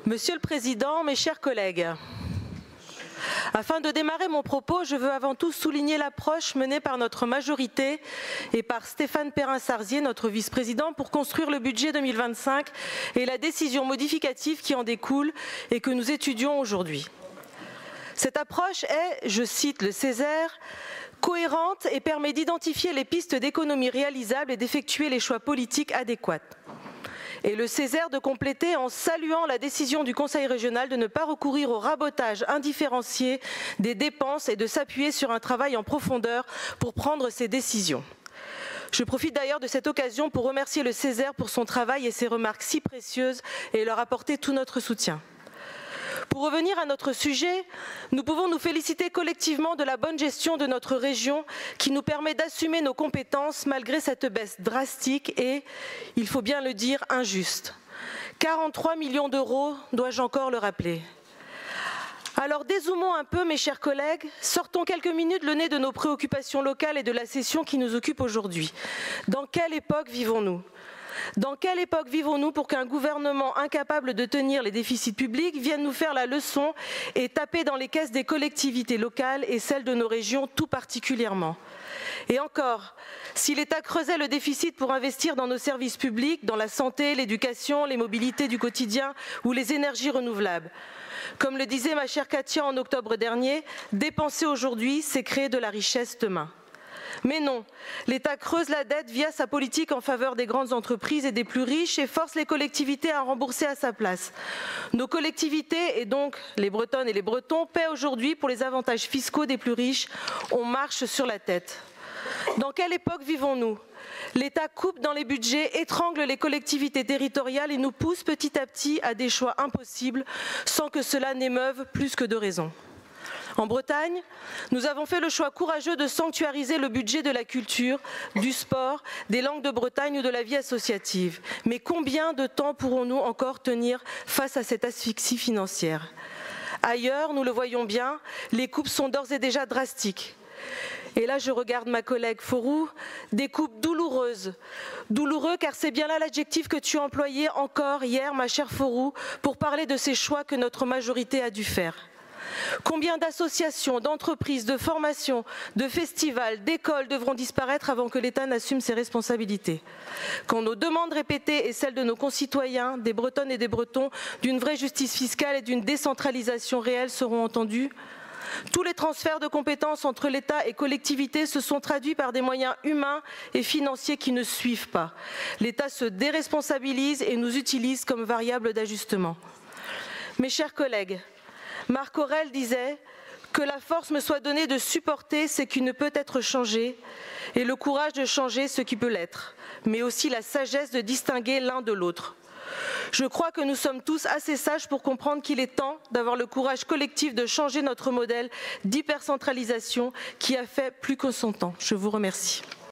Monsieur le Président, mes chers collègues, afin de démarrer mon propos, je veux avant tout souligner l'approche menée par notre majorité et par Stéphane Perrin-Sarzier, notre vice-président, pour construire le budget 2025 et la décision modificative qui en découle et que nous étudions aujourd'hui. Cette approche est, je cite le Césaire, cohérente et permet d'identifier les pistes d'économie réalisables et d'effectuer les choix politiques adéquats. Et le Césaire de compléter en saluant la décision du Conseil régional de ne pas recourir au rabotage indifférencié des dépenses et de s'appuyer sur un travail en profondeur pour prendre ces décisions. Je profite d'ailleurs de cette occasion pour remercier le Césaire pour son travail et ses remarques si précieuses et leur apporter tout notre soutien. Pour revenir à notre sujet, nous pouvons nous féliciter collectivement de la bonne gestion de notre région qui nous permet d'assumer nos compétences malgré cette baisse drastique et, il faut bien le dire, injuste. 43 millions d'euros, dois-je encore le rappeler. Alors dézoomons un peu, mes chers collègues, sortons quelques minutes le nez de nos préoccupations locales et de la session qui nous occupe aujourd'hui. Dans quelle époque vivons-nous ? Dans quelle époque vivons-nous pour qu'un gouvernement incapable de tenir les déficits publics vienne nous faire la leçon et taper dans les caisses des collectivités locales et celles de nos régions tout particulièrement ? Et encore, si l'État creusait le déficit pour investir dans nos services publics, dans la santé, l'éducation, les mobilités du quotidien ou les énergies renouvelables, comme le disait ma chère Katia en octobre dernier, dépenser aujourd'hui, c'est créer de la richesse demain. Mais non, l'État creuse la dette via sa politique en faveur des grandes entreprises et des plus riches et force les collectivités à rembourser à sa place. Nos collectivités, et donc les Bretonnes et les Bretons, paient aujourd'hui pour les avantages fiscaux des plus riches. On marche sur la tête. Dans quelle époque vivons-nous ? L'État coupe dans les budgets, étrangle les collectivités territoriales et nous pousse petit à petit à des choix impossibles sans que cela n'émeuve plus que de raison. En Bretagne, nous avons fait le choix courageux de sanctuariser le budget de la culture, du sport, des langues de Bretagne ou de la vie associative. Mais combien de temps pourrons-nous encore tenir face à cette asphyxie financière ? Ailleurs, nous le voyons bien, les coupes sont d'ores et déjà drastiques. Et là, je regarde ma collègue Faurou, des coupes douloureuses. Douloureux car c'est bien là l'adjectif que tu as employé encore hier, ma chère Faurou, pour parler de ces choix que notre majorité a dû faire. Combien d'associations, d'entreprises, de formations, de festivals, d'écoles devront disparaître avant que l'État n'assume ses responsabilités ? Quand nos demandes répétées et celles de nos concitoyens, des Bretonnes et des Bretons, d'une vraie justice fiscale et d'une décentralisation réelle seront entendues ? Tous les transferts de compétences entre l'État et collectivités se sont traduits par des moyens humains et financiers qui ne suivent pas. L'État se déresponsabilise et nous utilise comme variable d'ajustement. Mes chers collègues, Marc Aurèle disait « Que la force me soit donnée de supporter ce qui ne peut être changé et le courage de changer ce qui peut l'être, mais aussi la sagesse de distinguer l'un de l'autre. » Je crois que nous sommes tous assez sages pour comprendre qu'il est temps d'avoir le courage collectif de changer notre modèle d'hypercentralisation qui a fait plus que son temps. Je vous remercie.